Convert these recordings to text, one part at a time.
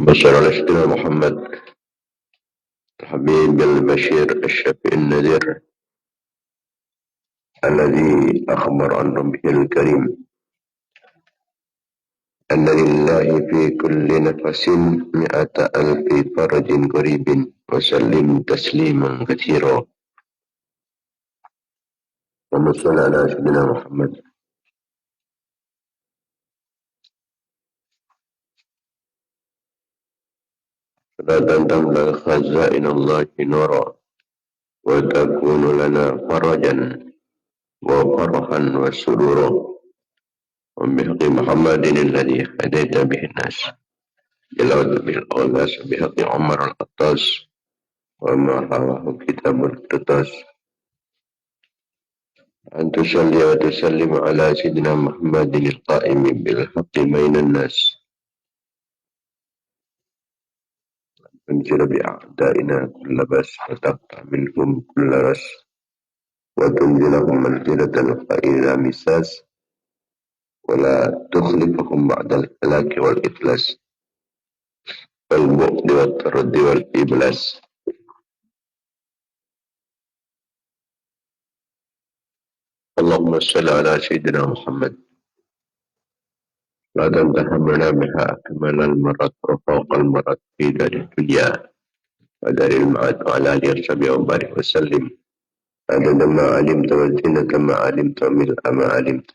بشر على سيدنا محمد الحبيب البشير الشفيع النذير الذي أخبر عن ربه الكريم أن لله في كل نفس 100,000 فرج قريب وسلم تسليما كثيرا. اللهم صل على سيدنا محمد. صلاة تملأ خزائن الله نورا وتكون لنا فرجا وفرحا وسرورا وبحق محمد الذي هديت به الناس جلوت به الأغلاس بحق عمر العطاس وما حواه كتاب القرطاس أن تصلي وتسلم على سيدنا محمد القائم بالحق بين الناس تنزل بأعدائنا كل بأس وتقطع منهم كل رس وتنزلهم منزلة القائل مساس ولا تخلفهم بعد الهلاك والإفلاس والبعد والتردي والإبلاس. اللهم صل على سيدنا محمد. لا تنتهمنا بها أكمل المرض وفوق المرض في دار الدنيا ودار المعاد وعلى آله وصحبه وبارك وسلم عدد ما علمت وزنة ما علمت وملء ما علمت.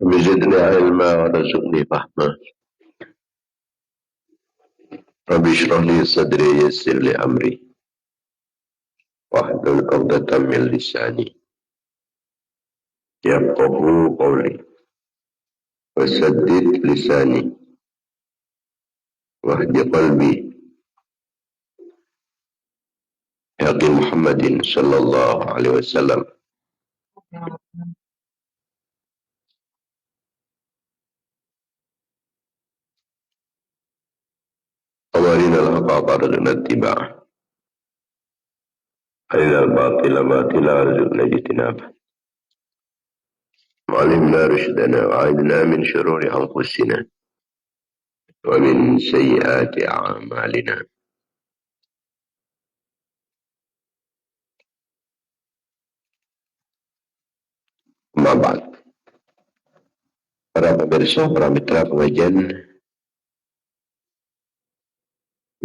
وزدني علما ورزقني فهما. رب اشرح لي صدري يسر لي أمري واحلل عقدة من لساني يفقهوا قولي وسدد لساني واهد قلبي بحق محمد صلى الله عليه وسلم. وارنا الحق وارزقنا اتباعه أرنا الباطل باطلا وارزقنا اجتنابه وعلمنا رشدنا وعيدنا من شرور أنفسنا ومن سيئات أعمالنا. أما بعد, para pemirsa, para mitra pengajian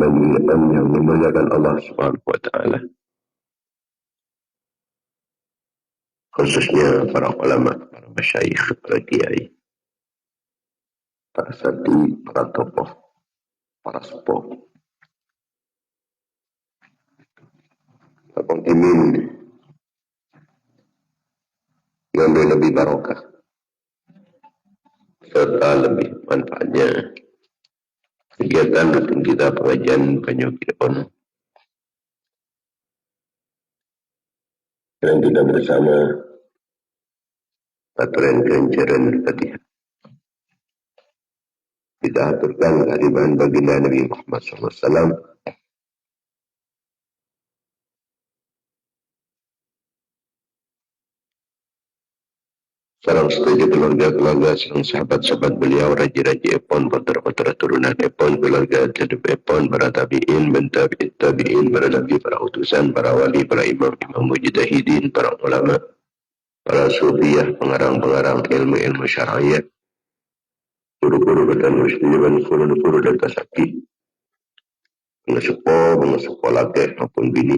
yang memuliakan Allah Subhanahu wa Ta'ala, khususnya para ulama, para masyayikh, para kiai, para santri, para tokoh, para sepuh, para pemimpin yang lebih barokah serta lebih manfaatnya kegiatan rutin kita pengajian Banyu On yang kita bersama aturan kelancaran Fatihah. Kita aturkan kehadiran baginda Nabi Muhammad SAW. Sarang setuju keluarga-keluarga, sarang sahabat-sahabat beliau, raja-raja Epon, putera-putera turunan Epon, keluarga jadub Epon, para tabi'in, bentabi'in, tabi'in, para nabi, para utusan, para wali, para imam-imam mujtahidin, para ulama, para sufiyah, pengarang-pengarang ilmu-ilmu syar'iyah, guru-guru dan muslimin, guru-guru dan tasaki, mengesepo laki maupun bini,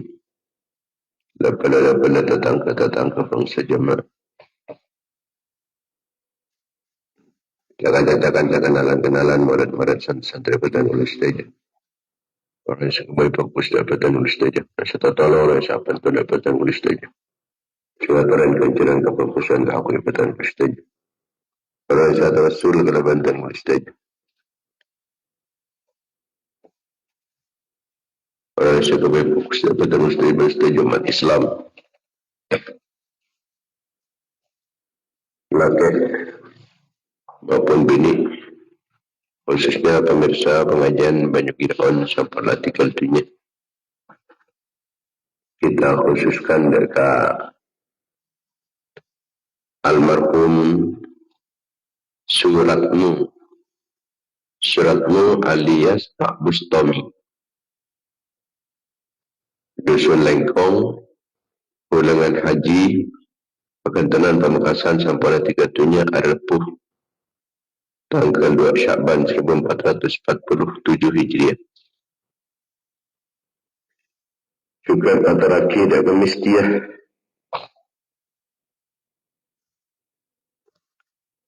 lapala tetangga bangsa jemaah. Jangan kenalan murid-murid santri dan ulus saja. Orang yang sebaik fokus dapatan ulus saja. Serta tolong orang yang sahabat dapatan ulus saja. Suaturan kejaran kefokusan aku dapatan ulus saja. Orang yang sahabat rasul ke dapatan ulus saja. Orang sebagai fokus daripada muslim umat Islam. Laki maupun bini, khususnya pemirsa pengajian Banyu Irfan sampai artikel dunia. Kita khususkan dekat almarhum Suratmu alias Pak Bustami, Dusun Lengkong, Ulangan Haji, Pekantanan Pamekasan sampai 3 dunia Arlepuh, tanggal 2 Syakban 1447 Hijriah. Juga antara akidah kemistiah.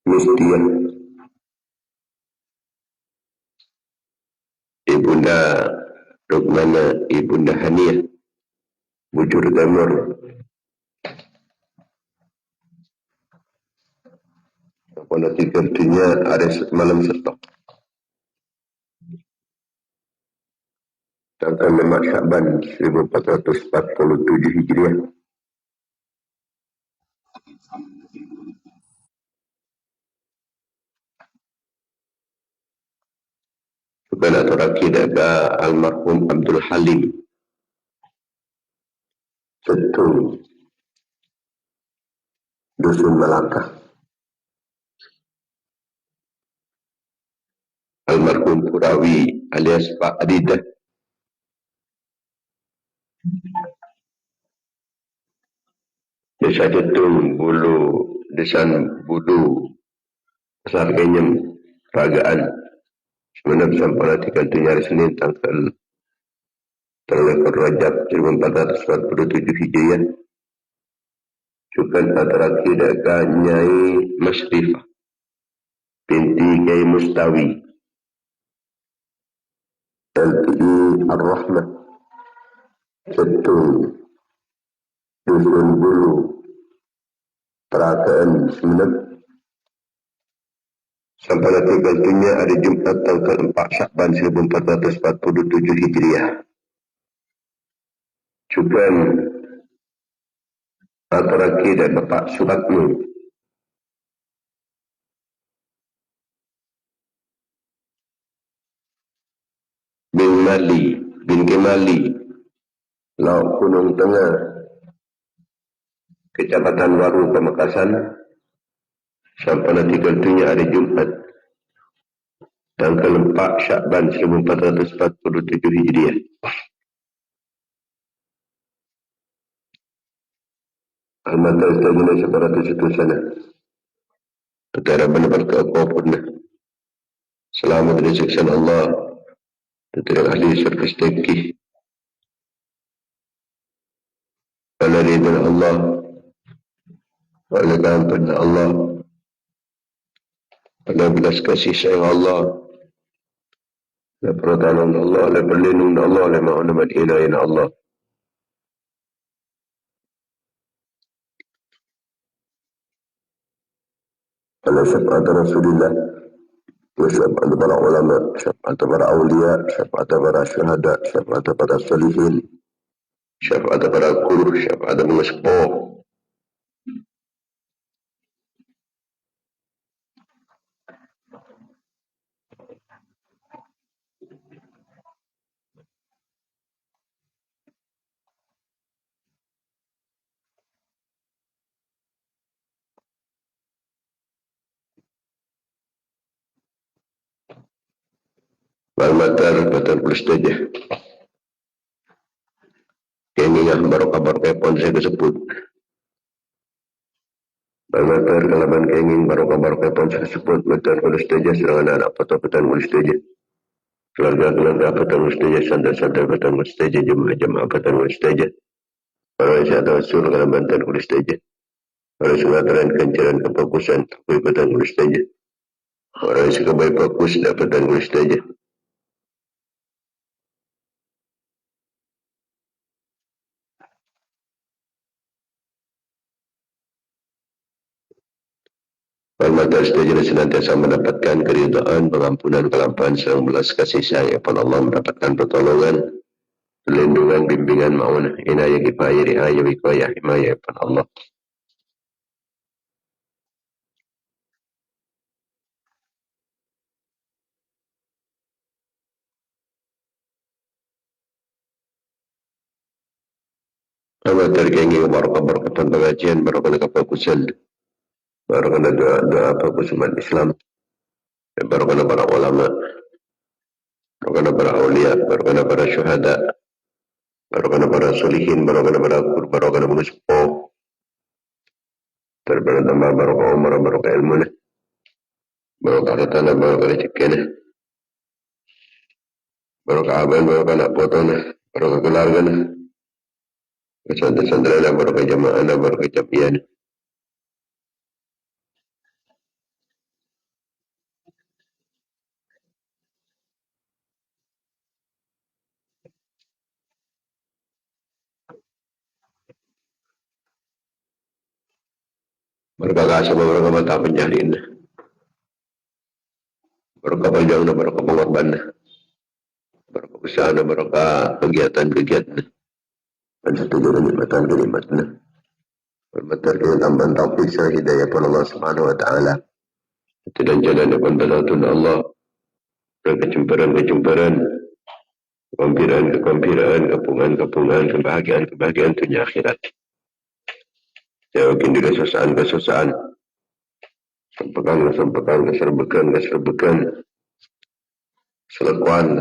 Mistiah. Ibunda Rukmana, Ibunda Haniah, Bujur Damur. Pada 3 dunia ada malam setok. Tanggal 5 Syakban 1447 Hijriah. Bukan atau akidah almarhum Abdul Halim Setung, Dusun Melaka. Almarhum Purawi alias Pak Adidah, Desa Cetung, Desan Bulu, Pasar Kenyem, Ragaan. Sebenarnya sampai tiga hari Senin tanggal Rajab 1447 Hijriah. Juga antara akidah Nyai Masrifah binti Kiai Mustawi LTI Ar-Rahmah Cetung, Dusun Bulu, Perakaan Semenep. Sampai tiga dunia ada Jumat tanggal 4 Syakban 1447 Hijriah. Juga antara akidah Bapak Suratmu bin Kemali, Laut Gunung Tengah, Kecamatan Waru, Pamekasan. Sampai tiga dunia ada Jumat tanggal 4 Syakban 1447 Hijriah. Almata istajina separatu situ sana. Tetara benar keapapun. Selamat dari siksaan Allah. Tetara ahli surga seteki. Pada ridha Allah. Pada keampunan Allah. Pada belas kasih sayang Allah. Pada pertolongan Allah. Pada perlindungan Allah. Pada ma'unamat ilahin Allah. Pada syafaat Rasulullah. Syafaat para ulama. Syafaat para awliya. Syafaat para syahada. Syafaat para salihin. Syafaat para guru. Syafaat para sepuh. Malmatar Batal Pulistajah. Keinginan barokah-barokah pun saya tersebut. Malmatar kalaban keingin barokah-barokah pun saya tersebut. Batal Pulistajah serangan anak Batal Pulistajah. Keluarga-keluarga Batal Pulistajah. Santai-santai Batal Pulistajah. Jemaah-jemaah Batal Pulistajah. Orang yang ada usul kalaban Batal Pulistajah. Orang yang mengatakan kencaran kefokusan Batal Pulistajah. Orang yang sebaik fokus Batal Pulistajah. Mata setuju senantiasa mendapatkan keridhaan, pengampunan, kelampahan, serta belas kasih sayang kepada Allah, mendapatkan pertolongan Lindungan, bimbingan, maunah, inayah, kifayah, riayah, wikayah, himayah, pan Allah. Amat terkengi barakah-barakah pengajian, barakah kefokusan, barakah doa-doa fokus umat Islam, barakah para ulama, barakah para awliya, barakah para syuhada, barakah para solihin, barakah para barakah para daripada tambah barokah umur, barokah ilmu, barokah tanah, barokah rezeki, barokah abang, barokah anak potong, barokah keluarga, pesantren, barokah jamaah, barokah jamiah. Barokah kasih, barokah mata penjahit, barokah panjang, barokah pengorban, barokah usaha, barokah kegiatan-kegiatan, dan setuju kenikmatan-kenikmatan. Bermatar dengan tambahan taufik hidayah pun Allah Subhanahu Wa Taala. Dan jalan depan belatun Allah, dan kecemburan-kecemburan, kekompiran, kepungan, kebahagiaan dunia akhirat. Jauhin dari kesusahan, sempekan, keserbekan, selekuan,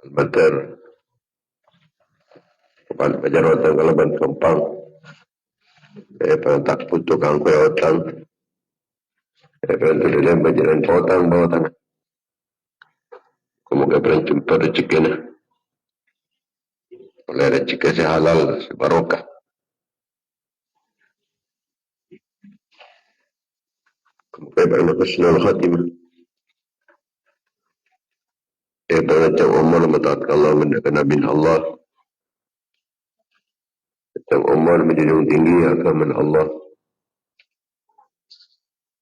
al-matar, kepan pajarwatan kalaban kempang, tak putuk angkui otang, dalam bajaran potang, bawatan, kemudian jumpa rezeki, oleh rezeki sehalal, sebarokah, kemudian husnul khatimah. Ibarat umur mentaat Allah mendekat Nabi Allah. Yang umur menjunjung tinggi agama Allah.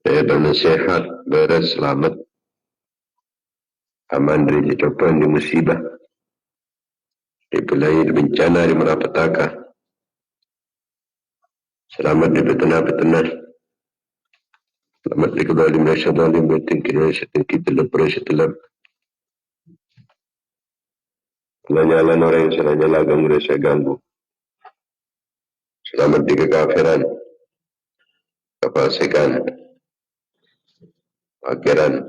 Bernasihat, beres, selamat, aman dari cobaan, di musibah, di belai, di bencana, di malapetaka. Selamat di fitnah, selamat di kedalim, syadalim, bertingkir, dalam. Nyala orang yang salah nyala ganggu, saya ganggu. Selamat di kekafiran, kefasikan, fakiran,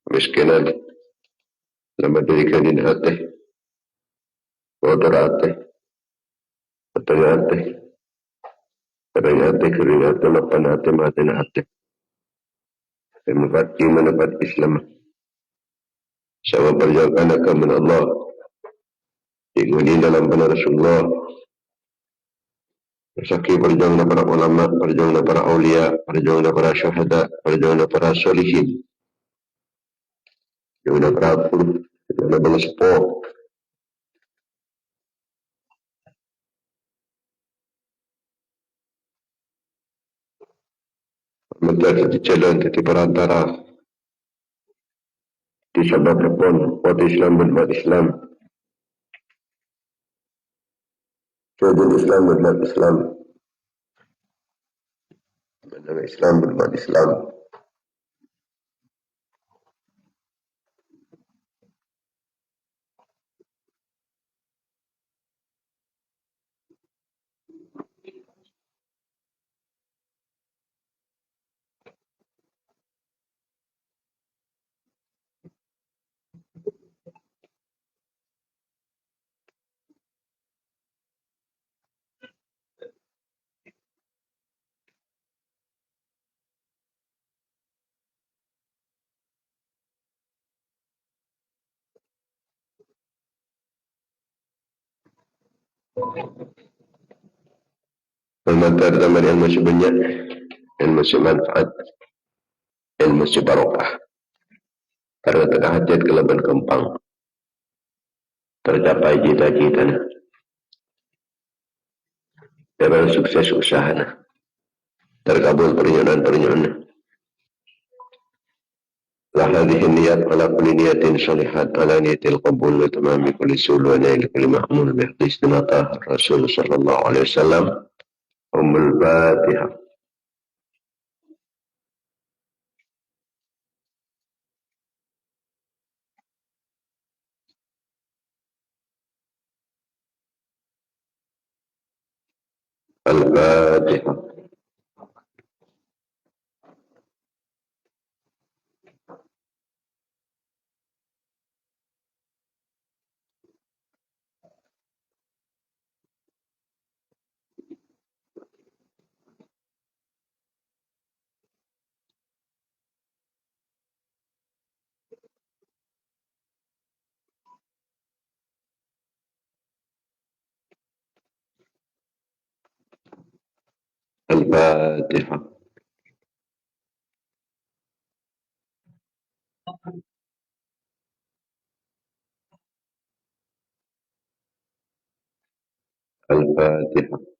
miskinan. Selamat dari kadin hati, kotor hati, kotor hati, kering hati, lapan hati, mati hati. Mendapat iman, mendapat Islam. Sama perjuangan agama Allah. Ikuti dalam benar Rasulullah. Saki perjuangan para ulama, perjuangan para awliya, perjuangan para syuhada, perjuangan para solihin, perjuangan para guru, perjuangan para sepuluh. Menjadi jalan di perantara di sabab pun umat Islam berumat Islam. Jadi Islam berumat Islam. Menjadi Islam berumat Islam. Memantar zaman yang masih banyak, yang masih manfaat, yang masih barokah. Karena tengah hajat keleban kempang. Tercapai cita-citanya. Dan sukses usahanya. Terkabul pernyunan. هذه النيات على كل نية صالحة على نية القبول وتمام كل سؤال ونيل كل مأمون بحديث طه الرسول صلى الله عليه وسلم. الفاتحة. الفاتحة. الفاتحة. الفاتحة.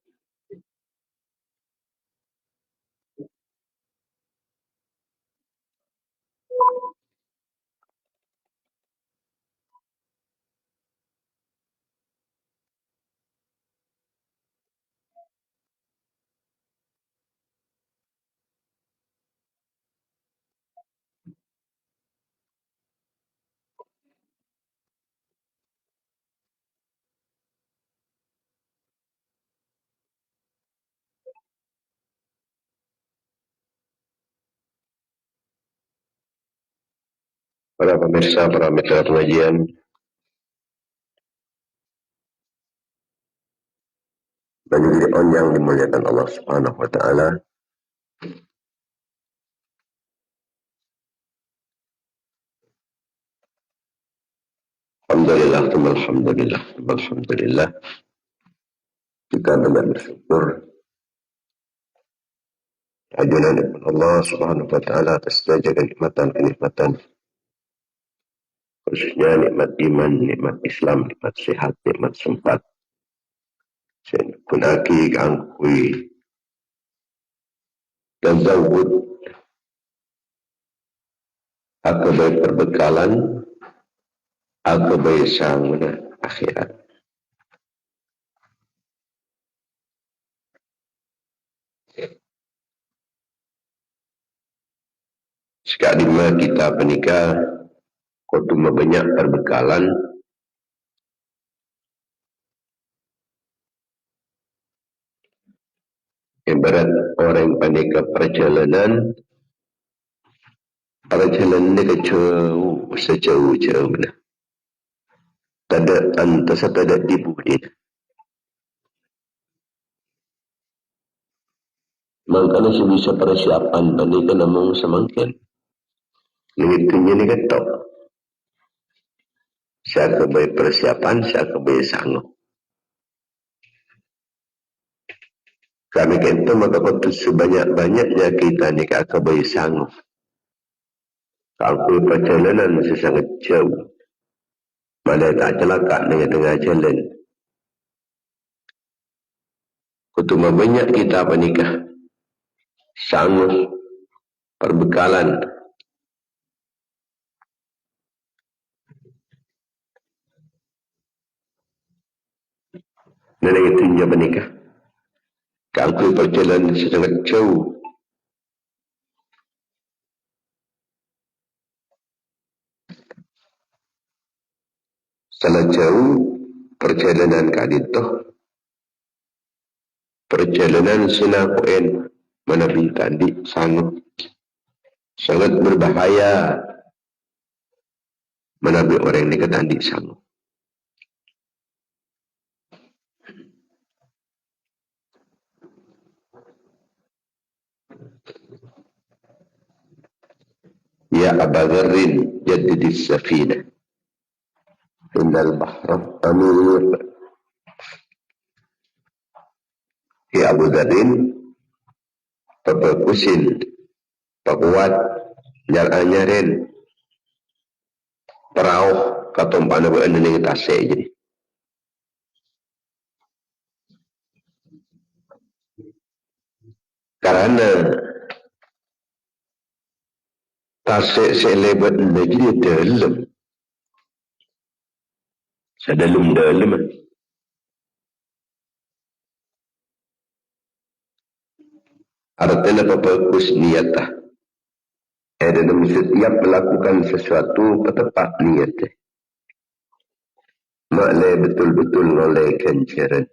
Para pemirsa, para mitra pengajian, bagi diri on yang dimuliakan Allah Subhanahu wa Ta'ala, alhamdulillah, alhamdulillah, alhamdulillah. Kita banyak bersyukur kehadiran Allah Subhanahu wa Ta'ala atas segala kenikmatan, khususnya nikmat iman, nikmat Islam, nikmat sehat, nikmat sempat. Kunaki angkui dan zawud akabai perbekalan, akabai sanguna akhirat. Sekali kita menikah, kutuma banyak perbekalan, ibarat orang panika perjalanan ni kejauh, sejauh-jauh mana. Tada antas tada dibuhin. Makanya sebisa persiapan panika namang semangkin. Ningitunya ni ketok. Saya kebaik persiapan, saya kebaik sanggup. Kami kento maka betul sebanyak-banyaknya kita ni kebaik sanggup. Kalau perjalanan sesangat jauh. Mana tak celaka dengan tengah jalan. Kutuma banyak kita menikah. Sanggup. Perbekalan. Dan itu nya menikah. Kalau perjalanan sesangat jauh. Sangat jauh perjalanan kadito. Perjalanan sinakuin menabi tadi sangat berbahaya menabi orang ini tadi sanggup. Ya Aba Dharrin jaddidis safinah innal bahra amir. Ya Abu Dharrin pabagusin pakuat nyaranyarin perahu katumpana ba ning tase jadi. Karena tasik selebet lagi dalam. Sedalam-dalam. Artinya bagus niat lah. Dalam setiap melakukan sesuatu tepat niat. Maklai betul-betul ngolehkan cara.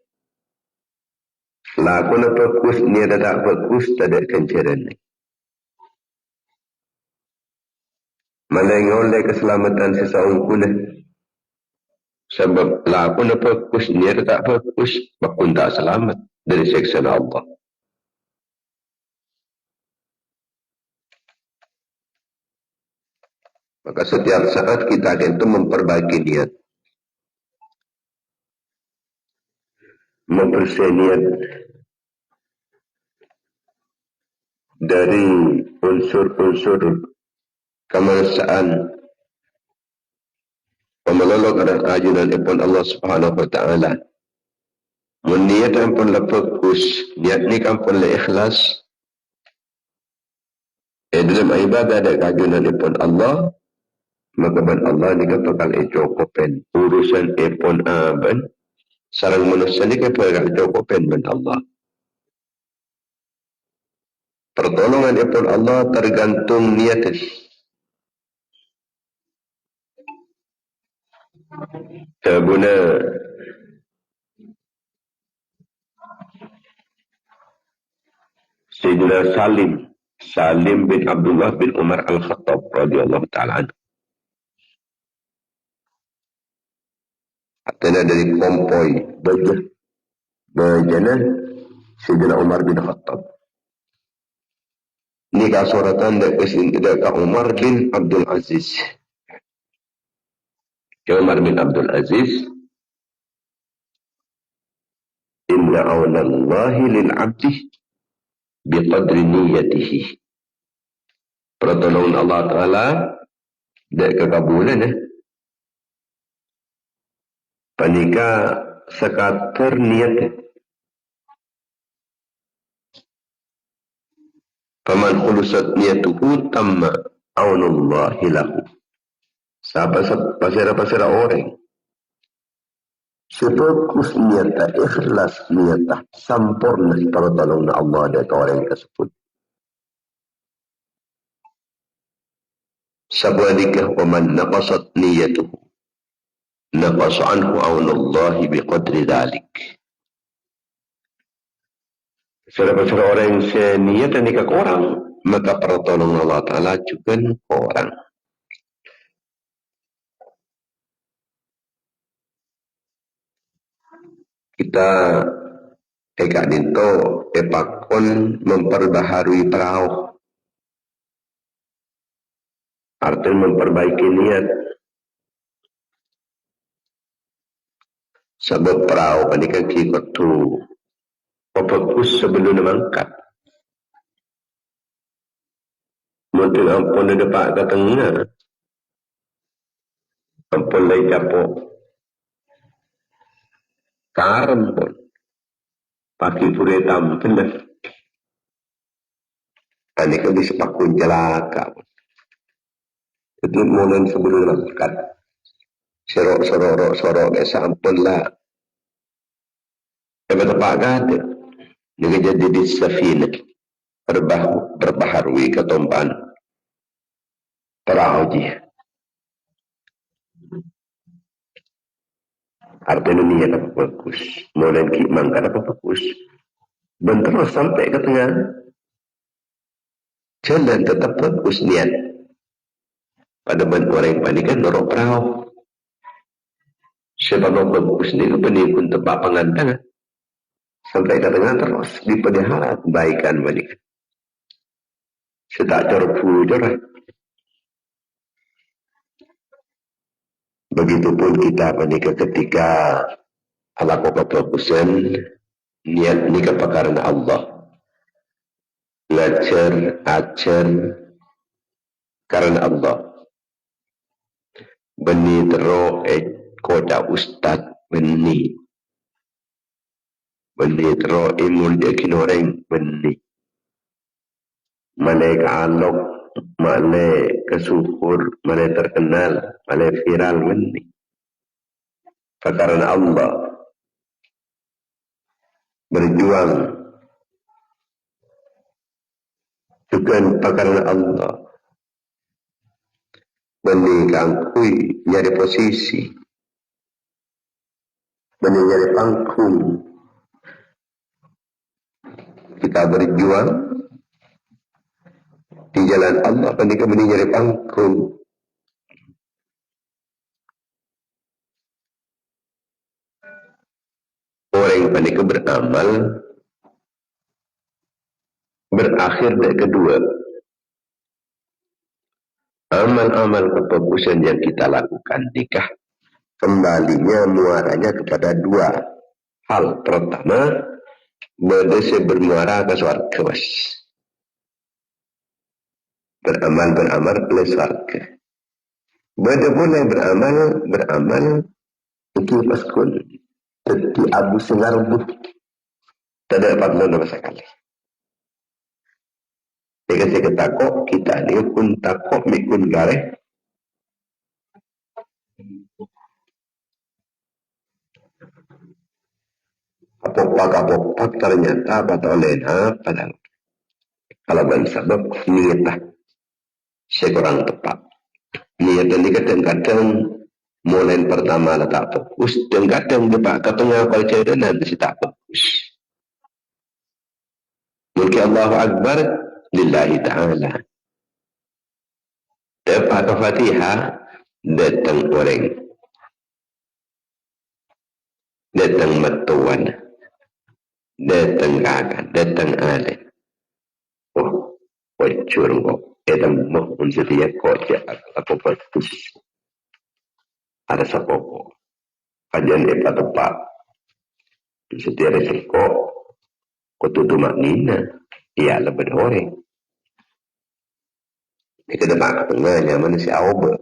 Lakon bagus niat tak bagus tak ada kencaran. Maklai ngoleh keselamatan seseorang pun. Sebab lakon bagus niat tak bagus bakun tak selamat dari siksa Allah. Maka setiap saat kita itu memperbaiki niat. Membersih niat dari unsur-unsur kemanusiaan pemelolong dan ajunan ipun Allah Subhanahu wa taala. Niat ampun la fokus, niat ni ampun la ikhlas. Dalam ibadah ada ajunan ipun Allah, maka ban Allah ni bakal cukupen urusan ipun aban sarang manusia ni bakal cukupen ban Allah. Pertolongan ipun Allah tergantung niat. Guna Sayyidina Salim bin Abdullah bin Umar Al-Khattab radhiyallahu ta'ala anhu. Artinya dari kompoi bajana Sayyidina Umar bin Khattab. Ini kasuratan dari Umar bin Abdul Aziz. Umar bin Abdul Aziz, inna awlallahi lil'abdi biqadri niyatihi. Pertolongan Allah Ta'ala dari kekabulan. Panika sekater niat. Faman khulusat niyatuhu tamma awlallahi lahu. Pasira orang. Sefokus niatah, ikhlas niatah, sempurna pertolongan Allah dari orang tersebut. Sabadikah waman naqasat niyatuhu naqas anhu awnallahi biqadri dhalik. Pasira orang yang seniat dan nikah orang, maka pertolongan Allah Ta'ala juga orang. Kita tekad itu epakon memperbaharui perahu. Artinya memperbaiki niat. Sebab perahu ini kan kita tu fokus sebelum mangkat. Mungkin ampun ada pak ke tengah. Ampun lagi capok. Karam pun. Pakai pura tampil. Ini kan disepakun jelaka pun. Jadi mulai sebelum mangkat. Sorok sampun lah. Apa tak ada? Dia jadi di safina. Berbaharui ketompan. Perahu dia. Artinya niat apa bagus. Mulai mangkat apa bagus. Dan terus sampai ke tengah. Jalan tetap bagus niat. Pada orang yang panikan norok perahu. Sebab bagus ni penikun tempat pengantangan. Sampai ke tengah terus dipelihara kebaikan balik. Setak corfu jorah. Begitupun kita menikah ketika ala kebagusan niat nikah karena Allah. Belajar, ajar karena Allah. Beni tero koda ustad beni. Beni tero imul yakin orang beni. Malaika alok male kesuhur, male terkenal, male viral ini. Karena Allah berjuang juga karena Allah menikangkui nyari posisi, nyari panggung. Kita berjuang di jalan Allah, menikah nyari panggung. Orang yang beramal berakhir dari kedua. Amal-amal kebagusan yang kita lakukan nikah kembalinya muaranya kepada dua hal. Pertama, berdesa bermuara ke surga. Beramal ke surga. Beda boleh beramal itu paskun. Jadi Abu Sengarbuh tidak dapat mana sekali. Jika takok kita ni pun takok mikun gareh. Apopak ternyata pada olehnya pada kalau bersabab niatlah sekurang tepat. Niat ini kadang-kadang mulai pertama tak fokus dan kadang depan ke tengah kalau dan nanti tak fokus. Mungkin Allahu Akbar lillahi ta'ala. Dapat Fatihah datang orang. Datang mertuan. Datang kakak, datang adik. Oh, wajur kok. Kita mohon setiap kocak aku fokus. Ada sepoko. Kajian depan tepat. Setiap resiko. Kututu maknina. Ia lebih orang. Kita depan tengahnya manusia awal.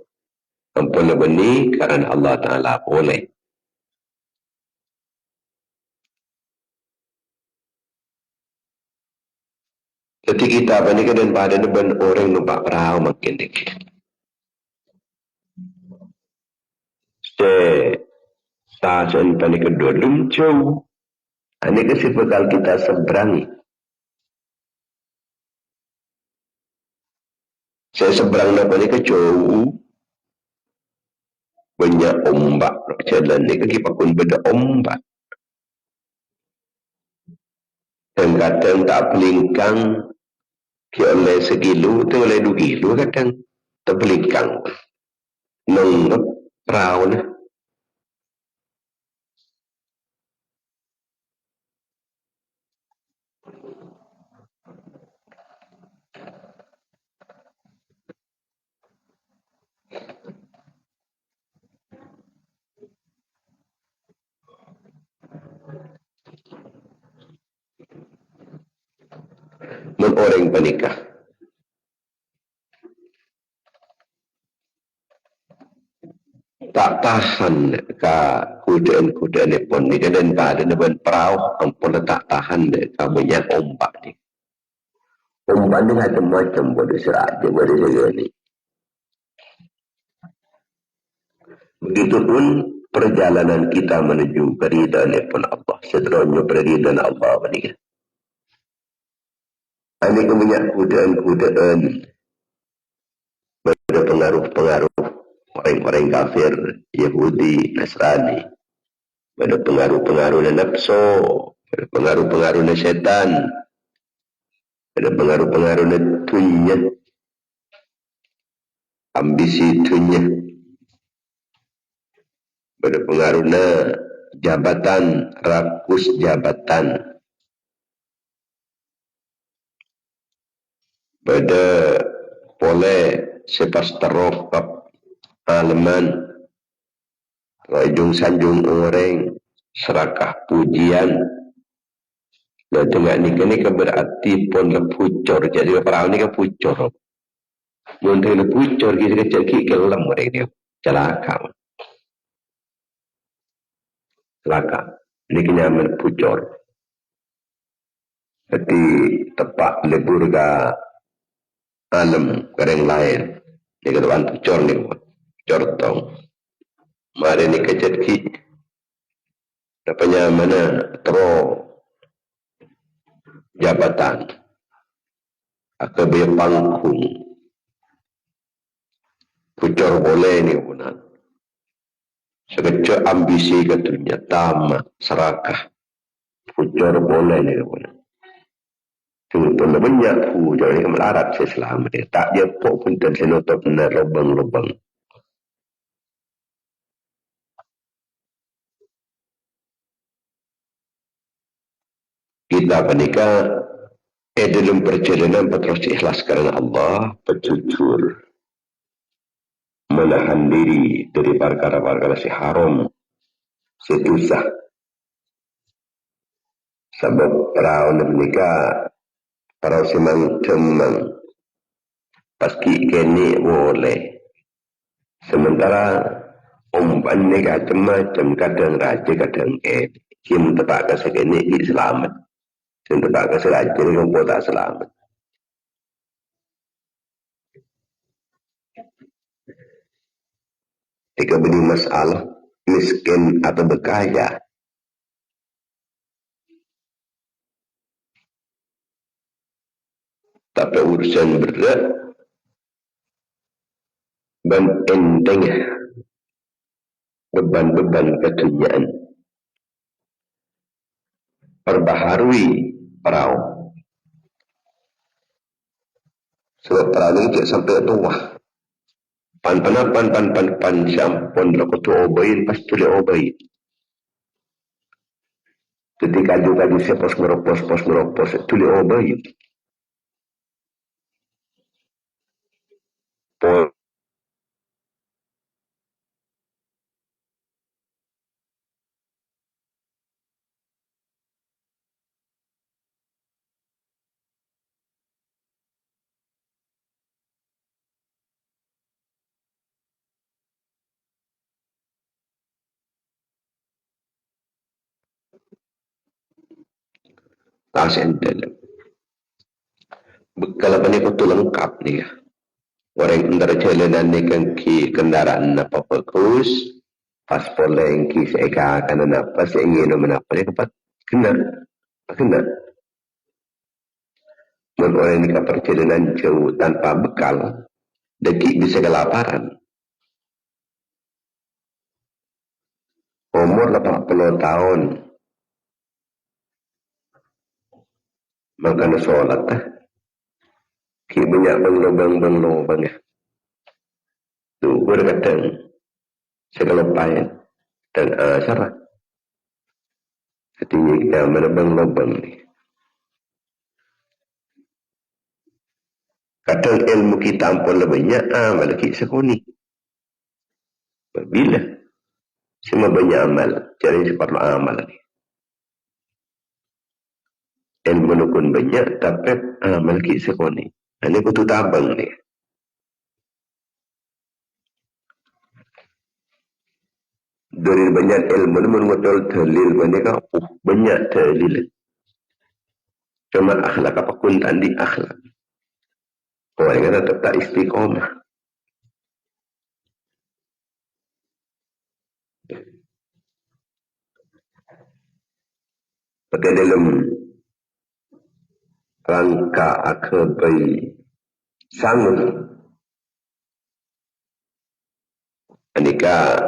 Ampun lebih karena Allah Ta'ala boleh. Jadi kita panik dan pada depan orang numpak perahu makin dikit. Saat panik kedua jauh. Ini kasih bekal kita seberangi. Saya seberang apa ni ke jauh. Banyak ombak. Jalan ni ke pakun beda ombak. Dan kadang tak pelingkang. Kaya oleh segilu, itu oleh 2 kilo kadang terbelingkang. Nonggap perahu na. Men orang panikah. Tak tahan ka kudaan pun ni dan pada depan perahu ampun tak tahan ka banyak ombak ni. Ombak ni macam-macam boleh serak je boleh segala ni. Begitupun perjalanan kita menuju keridhaan pun Allah. Seterusnya keridhaan Allah ni. Ini banyak kudaan pada pengaruh-pengaruh orang-orang kafir, Yahudi, Nasrani. Pada pengaruh-pengaruh nafsu, pada pengaruh-pengaruh setan, pada pengaruh-pengaruh dunia, ambisi dunia, pada pengaruh jabatan, rakus jabatan, pada boleh sepasterok alaman rajung sanjung orang serakah pujian dan tengah ni berarti pun lepucor jadi perahu ni pucor mungkin lepucor gitu kecil kelam orang dia celaka ini kenyaman pucor jadi tepat lebur ke alam kareng lain ni katawan pucor ni pucor tong mari ni kajet ki dapanya mana tero jabatan akabe pangkung pucor boleh ni punan sekecil ambisi katunya tama serakah pucor boleh ni punan Tunggu banyak jadi melarat saya selamat dia. Tak dia pun dan senotop na lubang-lubang. Kita menikah dalam perjalanan terus ikhlas karena Allah, berjujur, menahan diri dari perkara-perkara si haram, si dosa. Sebab para menikah, para semang cemang, paski kini boleh. Sementara umpan ni macam-macam, kadang raja, kadang Kim tepat kasi kini di selamat. Kim tepat kasi raja, ni pun tak selamat. Jika beri masalah, miskin atau berkaya, tapi urusan berat, dan entengnya, beban-beban ketunyaan, perbaharui perahu. Sebab perahu ini tidak sampai tua. Pan siampun, laku tu obain, pas tulis obain. Ketika juga di pos meropos, tulis obain. Kasen dalam. Kalau ini aku tu lengkap ni. Orang antara jalanan ni kan ki kendaraan apa bagus, paspor lengki seeka akan apa seingin menapa ni dapat kena. Menurut orang ini perjalanan jauh tanpa bekal, deki bisa kelaparan. Umur 80 tahun, makan sholat ki banyak bang ya. Tu berkata segala dan syarat. Artinya kita menebang ni. Kadang ilmu kita ampun lebihnya amal kita sekuni. Bila semua banyak amal, jadi seperti amal ni. Ilmu nukun banyak, tapi amal kita sekuni. Ini kutu tabang ni. Dari banyak ilmu ni mengutul dalil banyak banyak dalil. Cuma akhlak apa pun tadi akhlak. Orang kata tetap istiqomah. Pada dalam rangka akabai sanggup anika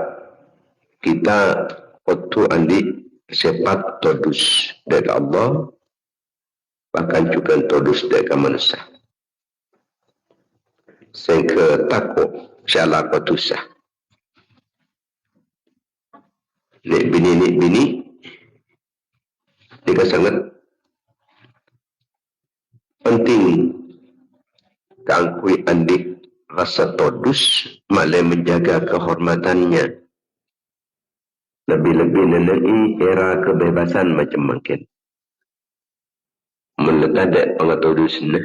kita waktu andi sepat todus dari Allah bahkan juga todus dari manusia sehingga takut salah kotusah nek bini jika sangat penting kangkui andi rasa todus malah menjaga kehormatannya. Lebih-lebih nenai era kebebasan macam makin. Menetadak pengatodus na.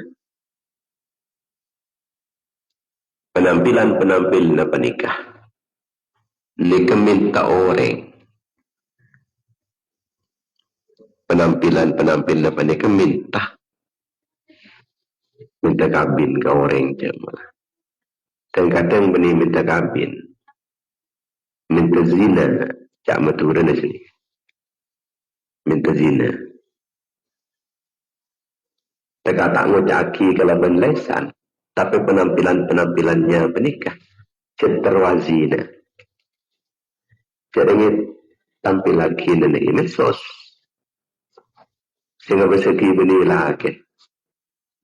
Penampilan na panikah. Nika minta orang. Penampilan na panikah minta. minta kabin ke orang jemaah. Kadang-kadang beni minta kabin, minta zina, cak maturun di sini. Minta zina. Teka tak ngucaki kalau lesan, tapi penampilannya menikah. Cenderwazina. Jadi tampil lagi nenek ini sos. Sehingga bersegi beni lagi.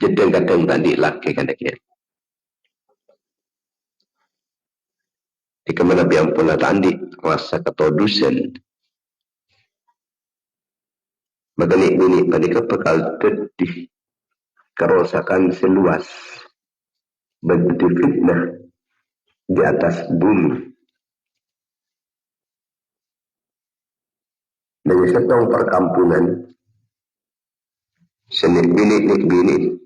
Jadi kadang tadi lagi kadang-kadang. Di kemana biang pula tadi rasa ketodusen. Maganik-ganik panika bakal tetih kerosakan seluas begitu fitnah di atas bumi. Dari setong perkampungan senik bini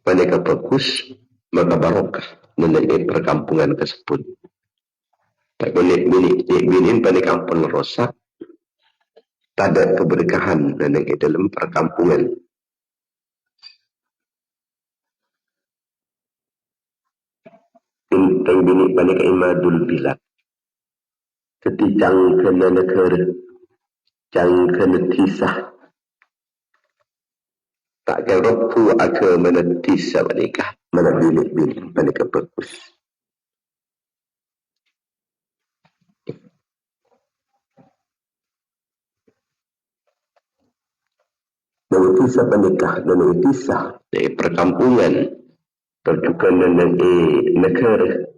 panika bagus maka barokah mengenai perkampungan tersebut. Tak bini panika ampun rosak, tak ada keberkahan mengenai dalam perkampungan. Tentang bini panika imadul bilad. Keticang kena negara, jang kena kisah. Tak kira pu aga mana kisah menikah, mana bini panika bagus. Dari kisah menikah, dari kisah dari perkampungan, berjukan dengan negara.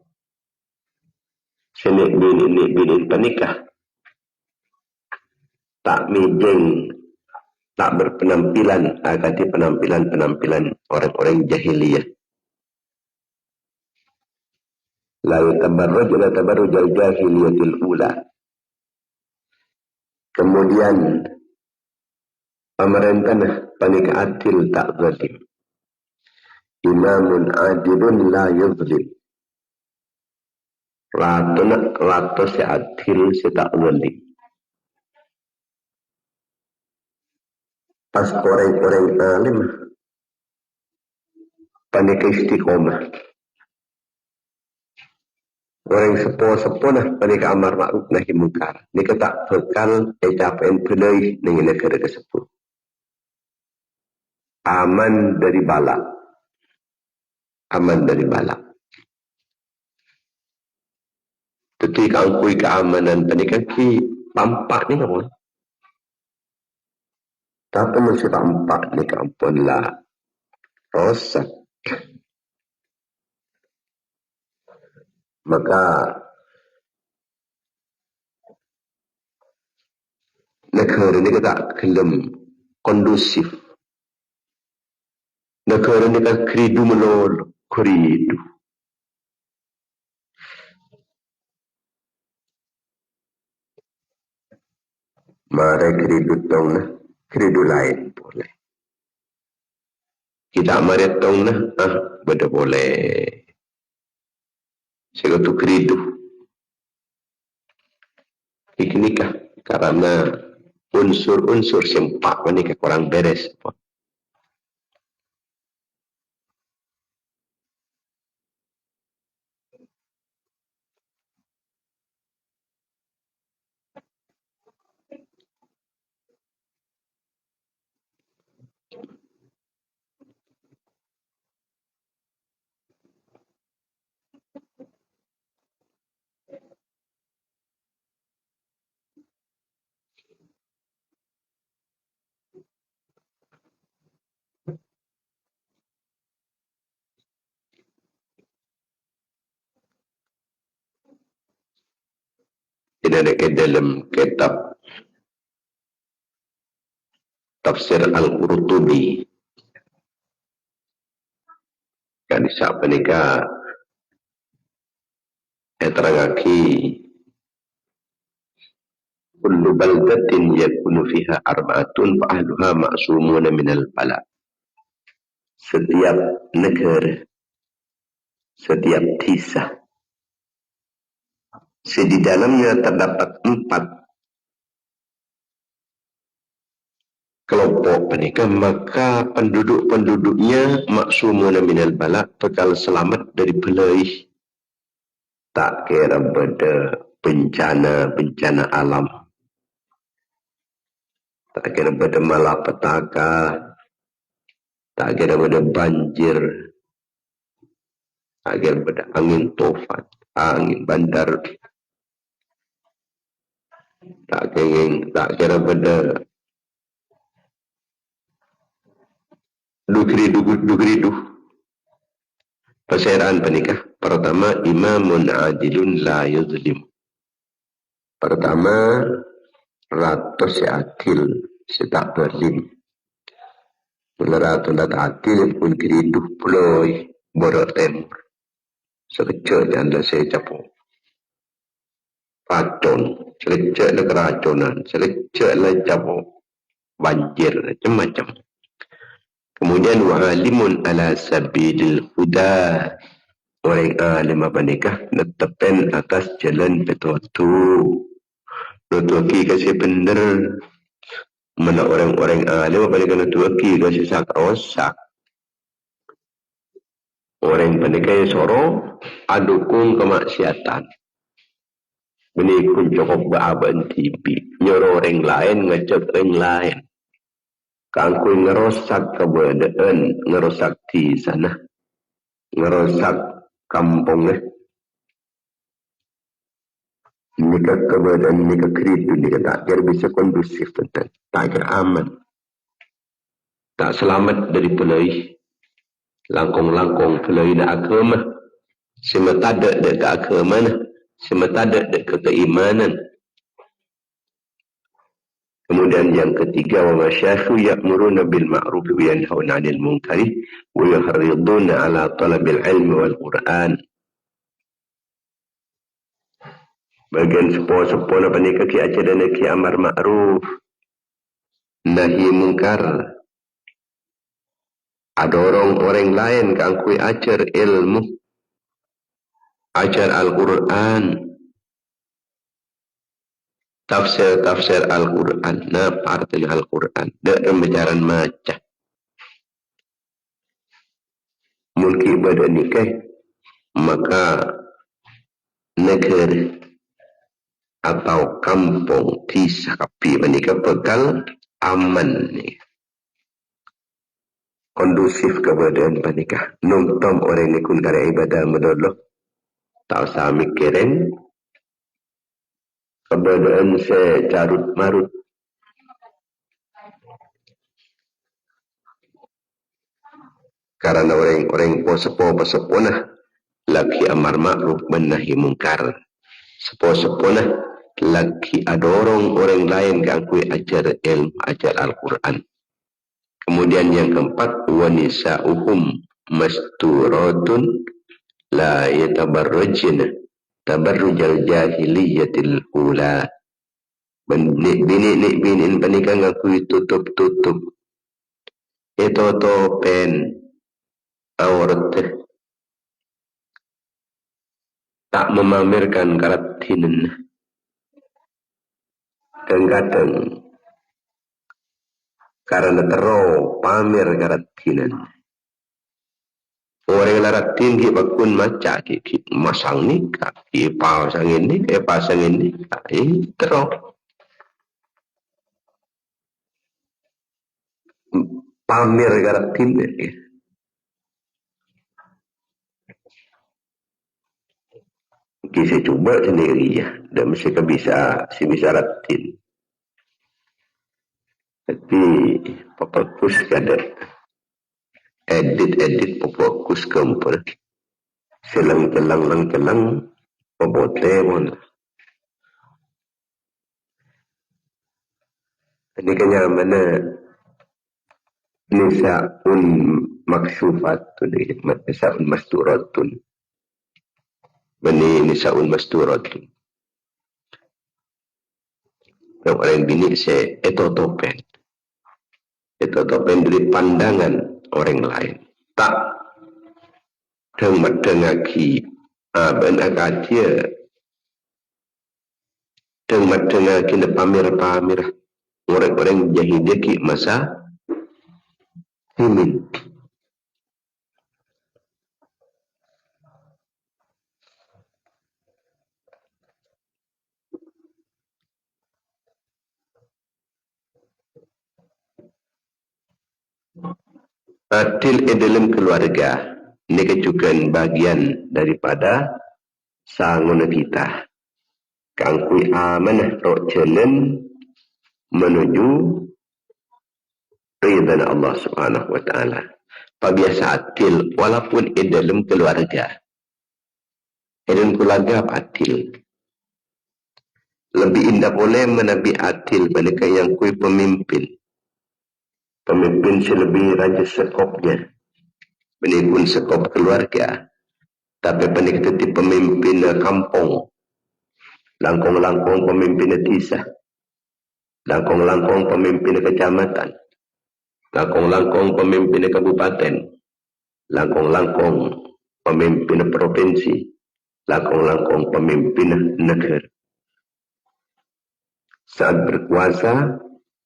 Senik bini panikah. Tak mijeng, tak berpenampilan, agak penampilan orang-orang jahiliyah. La tabarruj al-jahiliyatil ula. Kemudian pemerintah panik adil tak zalim. Imamun adilun la yuzlim. Rato si adil si tak zalim. Pas orang-orang alim panik istiqomah. Orang sepo nah panik amar ma'ruf nahi munkar. Nika tak bekal capain pelai dengan negara tersebut. Aman dari bala. Aman dari bala. Ketika angkui keamanan panik ki tampak ni kamu. Tapi mesti tampak ni kampun lah rosak. Maka negara ni tak kelem kondusif. Negara ni kan kridu menol kridu. Mari kridu tong na kridu lain boleh. Kita mari tong na beda boleh. Saya tu kridu. Nikah karena unsur-unsur sempak menikah kurang beres. Ini ada ke dalam kitab Tafsir Al-Qurtubi. Kan siapa nikah terangaki kullu baldatin yakunu fiha arba'atun fa ahluha ma'sumuna minal bala. Setiap negara, setiap desa, di dalamnya terdapat 4 kelompok penikah, maka penduduk-penduduknya maksumuna minal bala, bekal selamat dari belai. Tak kira pada bencana alam, tak kira pada malapetaka, tak kira pada banjir, tak kira pada angin tofat, angin bandar, tak kira pada dugridu. Persyaraan penikah. Pertama, imamun adilun la yuzlim. Pertama, ratu si adil, si tak berlim. Bila ratu tak adil pun kriduh puloi borok temur. Sekejap janda saya capuk. Racun, sekejap le keracunan, sekejap le capuk. Banjir, macam-macam. Kemudian wa'alimun ala sabilil huda. Orang alim apa nikah netepen atas jalan betul-betul. Nutuaki kasih benar. Mana orang-orang alim apa nikah nutuaki kasih sak rosak. Orang penikah yang sorong adukung kemaksiatan. Menikun cukup baaban TV. Nyuruh orang lain ngecek orang lain. Kangkui ngerosak keberadaan, ngerosak di sana, ngerosak kampungnya. Nikah keberadaan, nikah keridu, nikah tak kira bisa kondusif, tak kira aman. Tak selamat dari pelai, langkong-langkong pelai na agama. Semetadak dek ke agama, semetadak dek ke keimanan. Kemudian yang ketiga, wa masyayikhu ya'muruna bil ma'ruf wa yanhauna 'anil munkari wa yuharriduna 'ala talabil ilmi wal Qur'an. Bagian sepuh-sepuh apa ni kaki ajar dan ki amar ma'ruf nahi munkar. Ada orang lain kan kui ajar ilmu, ajar Al-Qur'an, tafsir Al-Quran, arti Al-Quran, dan bicara macam mungkin ibadah nikah, maka negeri atau kampung disakapi menikah bekal aman nih. Kondusif keberadaan menikah. Nonton orang ni kun karya ibadah menolak, tak usah mikirin keberadaan saya carut marut. Karena orang sepo nah lagi amar ma'ruf menahi mungkar. Sepo nah lagi adorong orang lain yang kui ajar ilmu, ajar Al-Quran. Kemudian yang keempat, wanisa'uhum masturatun la yatabarrajina tabarrujal jahiliyatil ula. Bini pernikahan ngakui tutup itu topen aurat, tak memamerkan karatinan. Kadang-kadang karena terlalu pamer karatinan. Orang larat tinggi bakun maca ki masang nikah, ki pasang ini, terus pamer karatinan. Kita coba sendiri ya, dan mesti bisa ratin. Tapi fokus kada edit fokus kempur. Selang popote pun. Ini kenyamana nisa'un maksyufatun, nisa'un masturatun. Ini nisa'un masturatun. Yang orang bini saya etotopen dari pandangan orang lain. Tak dengaki benar dia dengaki pamer orang-orang jahiliyah ki masa himin. Til dalam keluarga ini kecukan bagian daripada sangun kita. Kangkui amanah rok jalan menuju ridha Allah Subhanahu wa taala. Pabiasa til walaupun dalam keluarga. Dalam keluarga atil. Lebih indah boleh menabi atil mereka yang kui pemimpin. Pemimpin selebih raja sekopnya. Menipun sekop keluarga. Tapi penikmati pemimpin kampung. Langkong-langkong pemimpin desa. Langkong-langkong pemimpin kecamatan. Langkong-langkong pemimpin kabupaten. Langkong-langkong pemimpin provinsi. Langkong-langkong pemimpin negara. Saat berkuasa,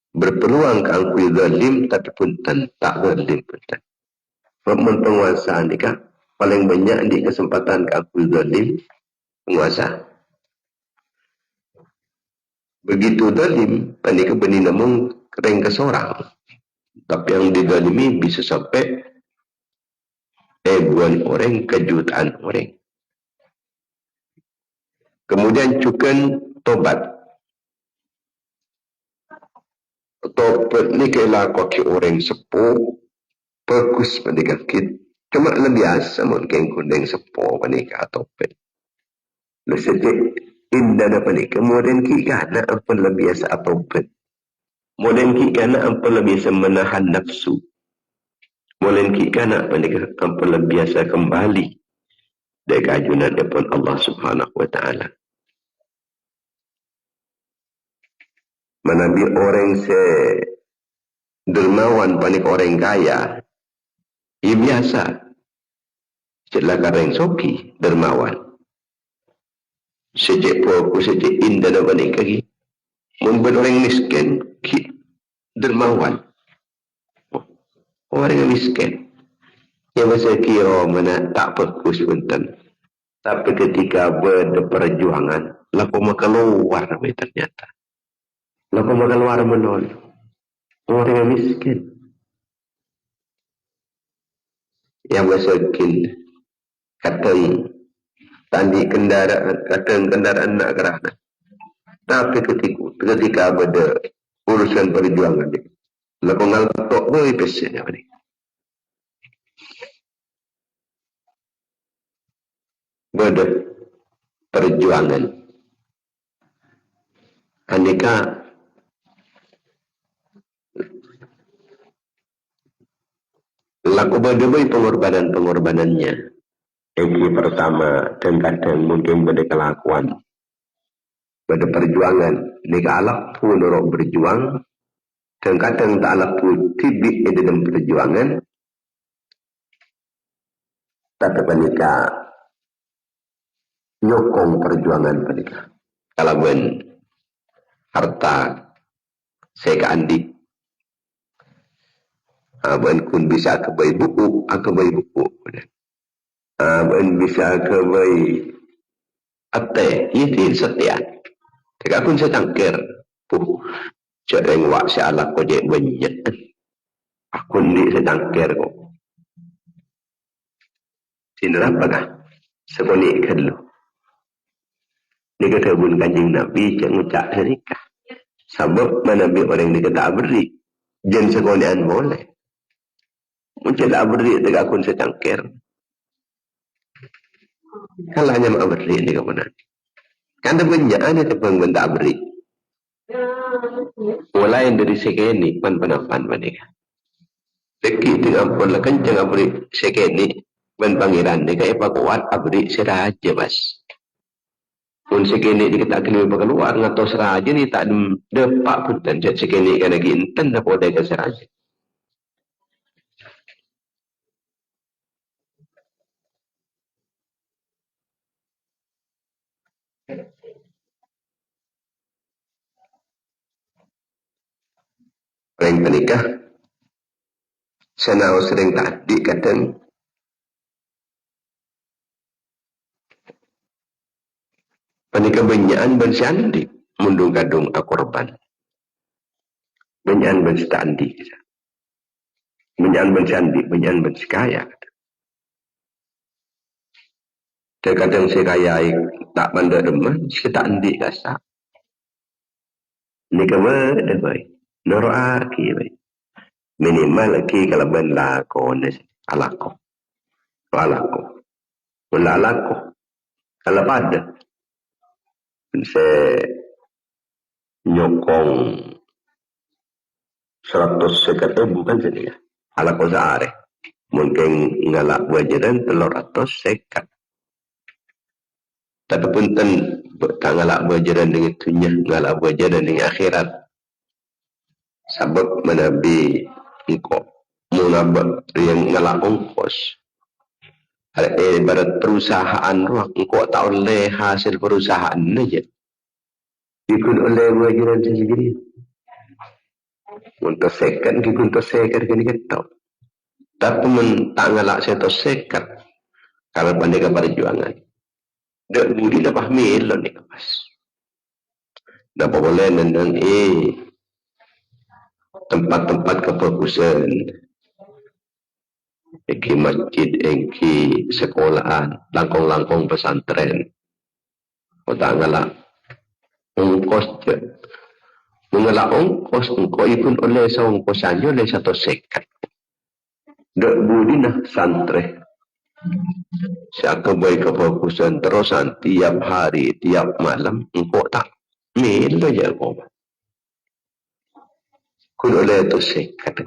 berpeluang keangkui zalim, tapi pun tak zalim pun tak. Penguasa ni kah? Paling banyak di kesempatan keangkui zalim, penguasa. Begitu zalim, panik benih namun kering ke seorang. Tapi yang dizalimi bisa sampai ribuan orang, kejutaan orang. Kemudian cukan tobat. Tobat ni kailah kaki orang sepuh, bagus panikah kita. Cuma lebih biasa mungkin kundeng sepuh panikah tobat. Lesetik indah na panikah. Kemudian kita na apa lebih biasa tobat. Kemudian kita na apa lebih biasa menahan nafsu. Kemudian kita na panikah apa lebih biasa kembali dari keajunan daripada Allah Subhanahu wa taala. Menabi orang dermawan panik orang kaya, ia biasa. Setelah kareng soki dermawan. Sejak poku sejak indah na panik lagi. Membuat orang miskin dermawan. Orang miskin. Yang masa kira mana tak fokus punten. Tapi ketika berperjuangan, laku keluar ternyata. Laku keluar menolong. Orang miskin. Yang masakin katang tandi kendaraan nak kerana. Tapi ketika ada urusan perjuangan dia. Laku ngaltok boleh pesen apa ni. Ada perjuangan. Aneka laku berdebay pengorbanannya. Yang pertama, kadang mungkin pada kelakuan. Pada perjuangan. Nika alak pun orang berjuang. Kadang tak alak pun tibik di dalam perjuangan. Tapi panika nyokong perjuangan panika. Kalau ben harta saya ke andi. Ben kun bisa ke bayi buku, aku bayi buku. Ben bisa ke bayi ate, itu setia. Jika kun saya tangkir, jadi ngwak saya alak ko je banyak. Aku ni saya tangkir ko. Sinarap kah? Sekoni kedlu. Ni kata bun kanjing Nabi jangan ucap serikah. Sebab Nabi orang ni kata beri. Jen sekonian boleh. Mungkin tak beri tegak kun saya tangkir. Kalau hanya mak beri ni kemudian. Kan ada banyak ni tepung ben tak beri. Mulai dari sekeni pan penapan panika. Deki dengan pun lah kencang abri sekeni ben pangeran ni kaya pakuat abri seraja bas. Pun sekeni dikata kini keluar ngato seraja ni tak depak pun dan sekeni kan lagi enten dah podai ke seraja. orang menikah senau sering tak kadang menikah benyaan bersandi mundung kadung akorban benyaan bersandi benyaan bersandi benyaan bersekaya terkadang sekaya tak pandai demah kita andi kasa nikah ada baik noroaki baik minimal lagi kalau ben lakon alako wala alako kalau pada saya nyokong 150,000 kan jadi alako sehari mungkin ngalak wajaran telur atau sekat tapi pun tak ngalak wajaran dengan dunia ngalak wajaran dengan akhirat sebab menabi engkau munabak yang ngalak ongkos ibarat perusahaan ruang engkau tak oleh hasil perusahaan aja ikut oleh wajaran sendiri untuk sekat untuk sekat kita tahu tapi men tak ngalak satu sekat kalau pandai ke perjuangan dak budi dah pahmi lo ni pas dah boleh nendang tempat-tempat kefokusan eki masjid eki sekolahan langkong-langkong pesantren tak ngalak ongkos je mengelak ongkos engkau ikut oleh seongkos saja oleh satu sekat dak budi nah santre siapa baik kefokusan terusan tiap hari tiap malam engkau tak mil aja kau kun oleh tu sekat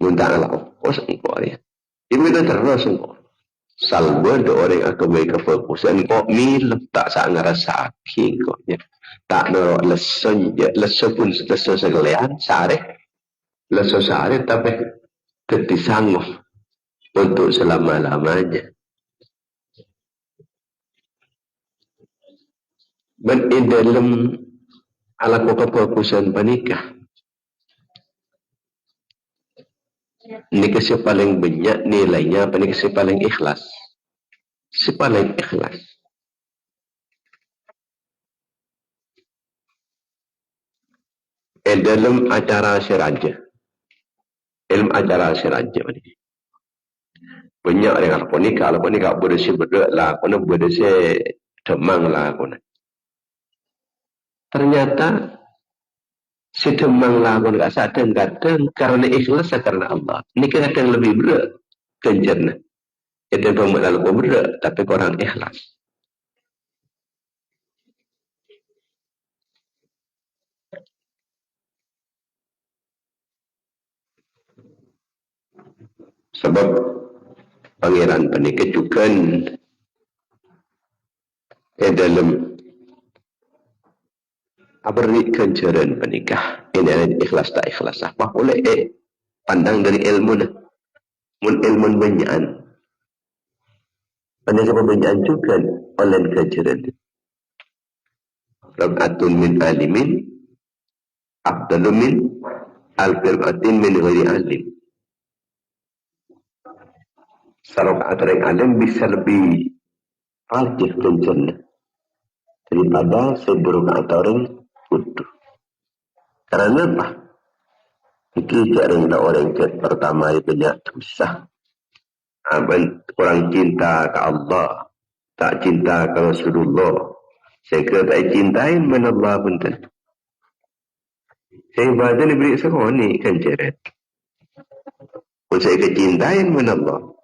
minta ngalak ongkos engkau ya ibu dah terus engkau salba do orang akan baik kefokusan engkau mil tak sak ngerasa engkau ya tak ada leson je leson pun leson segalian sehari leson sehari tapi ketisangguh untuk selama-lamanya. Dan dalam alat kefokusan pernikah nikah si paling banyak nilainya pernikah si paling ikhlas dalam acara siraja ilmu acara siraja banyak orang kalau pernikah berdasar berdua lah kena berdasar demang lah kena ternyata si demang lah kena tak sadar karena ikhlas karena Allah ini kadang lebih berat kencerna itu pemuda lalu berat tapi korang ikhlas sebab pangeran pernikah juga dalam beri kencaran pernikah ini adalah ikhlas tak ikhlas apa boleh pandang dari ilmu ilmu banyakan pandang sama banyakan juga oleh kencaran rab'atun min alimin afdalu min al-fir'atin min ghairi alim sarok antara yang alim bisa lebih rajih kencaran daripada seburuk atau orang butuh. Karena apa? Iki jarang orang pertama itu banyak susah. Orang cinta ke Allah, tak cinta ke Rasulullah. Saya tak cintain mana Allah pun tentu. Saya baca diberi sekolah ni kan ceret. Pun saya kecintain mana Allah.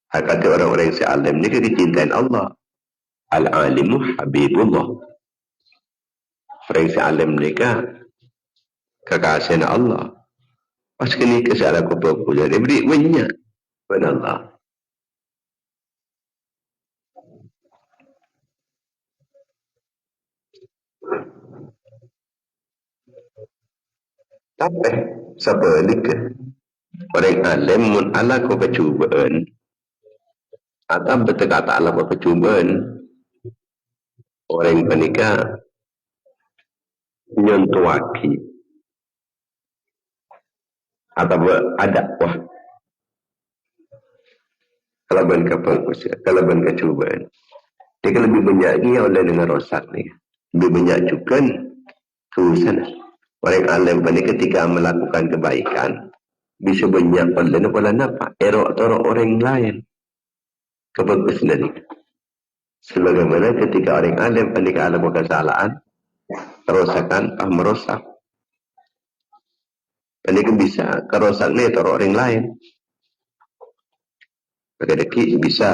Kata orang-orang yang sealim ni kecintain Allah. Al-alimu habibullah. Orang sealim ni kekasihan Allah. Pas kini kesalahan kupu-kupu jadi beri banyak pada Allah. Tapi sebaliknya orang alim mun ala ko percubaan atau berkata ala ko percubaan orang pernikah nyentuh waki atau ada wah kalaban kapal kusya kalaban kecubaan dia kan lebih banyak dia oleh dengan rosak ni lebih banyak juga tulisan orang alim ni ketika melakukan kebaikan bisa banyak oleh apa erok torok orang lain kebagusan ni sebagaimana ketika orang alim ni alam kesalahan kerosakan merosak ini kan bisa kerosak ni torok orang lain kadang-kadang bisa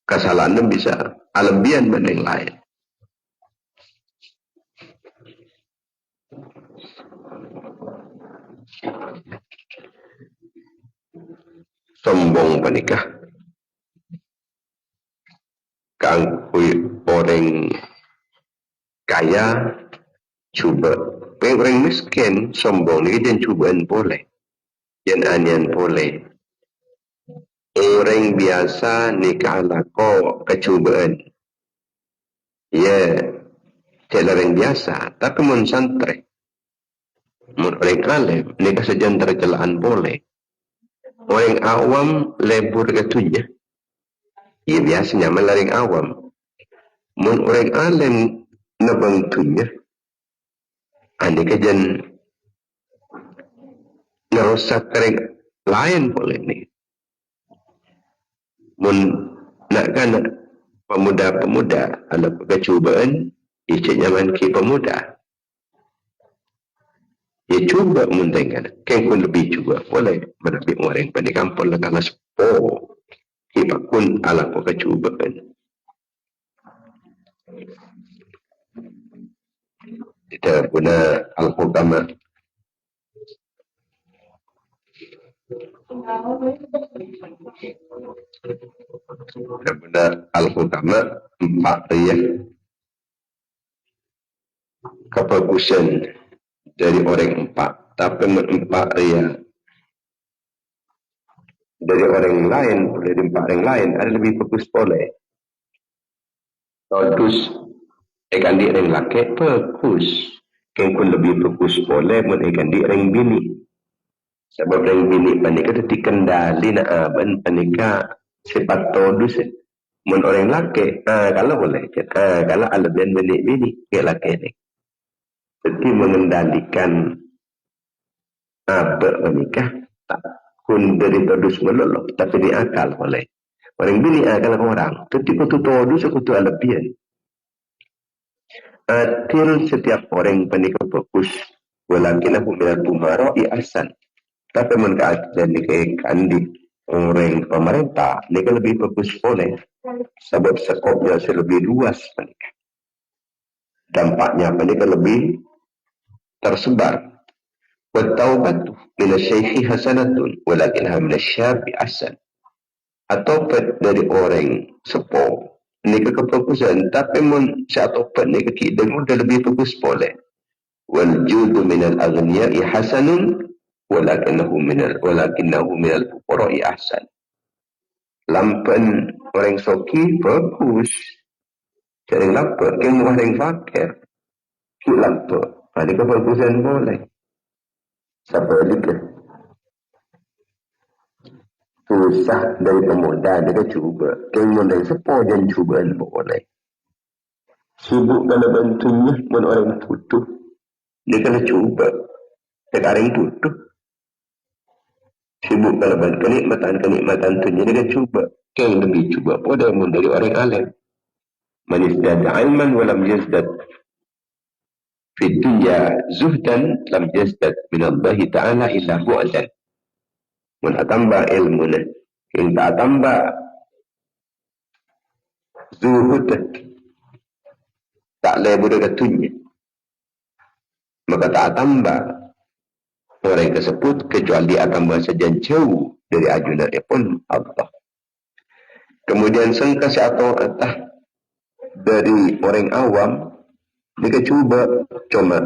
kesalahan bisa alebihan mana yang lain. Sombong panikah kangkui orang kaya cuba orang miskin sombong ni jangan cubaan boleh jangan anian boleh orang biasa ni kalah ko kecubaan ya tidak orang biasa tapi mun santri mun orang alim ni kasajan tercelaan boleh orang awam lebur ketunya ya biasanya melaring awam mun orang alim nabangtunya ane kajan narosak kering lain boleh ni mun nak kan pemuda-pemuda ada kecubaan ia nyaman ki pemuda ia cuba muntengan kan kun lebih juga boleh menabik orang pada kampung lah kalau sepo ia kun ala kecubaan kita guna al-hukama benar al-hukama empat ya kebagusan dari orang empat tapi empat ya dari orang lain dari empat orang lain ada lebih bagus boleh terus ikan di orang laki bagus kan lebih bagus boleh ikan di orang bini sebab orang bini panika dikendali na aban panika sifat todus mun orang laki kalau boleh kalau alabian bini ke laki ni jadi mengendalikan apa panika tak kun dari todus melolok tapi di akal boleh orang bini akal orang tapi kutu todus kutu alabian til setiap orang panika fokus walakin aku minal bumara'i ahsan tapi keadaan ni keadaan di orang pemerintah ni kan lebih bagus boleh sebab skopnya lebih luas dampaknya kan lebih tersebar wat-taubatu minasyaikhi hasanatun walakinha minasyabi ahsan atau dari orang sepuh ni kebagusan tapi mun syatopat ni kekidang udah lebih bagus boleh wal judu minal aghniyai hasanun walakinahu minal fuqara'i ahsan lampan orang soki bagus jadi lampan yang orang fakir lampan ada kebagusan boleh sebaliknya susah dari pemuda dia cuba yang orang sepo dan cubaan boleh sibuk kalau bantunya mun orang tutup dia kena cuba sekarang tutup sibuk kalau kenikmatan tu jadi dia cuba yang lebih cuba pada mun dari orang alim man izdada ilman walam yazdad fi dunya zuhdan lam yazdad min Allah ta'ala illa bu'dan mun atamba ilmu na yang tak tambah zuhud tak lebih katunya maka tak tambah orang tersebut kecuali akan bersaja jauh dari ajunan pun Allah. Kemudian sengkasi atau atah dari orang awam mereka cuma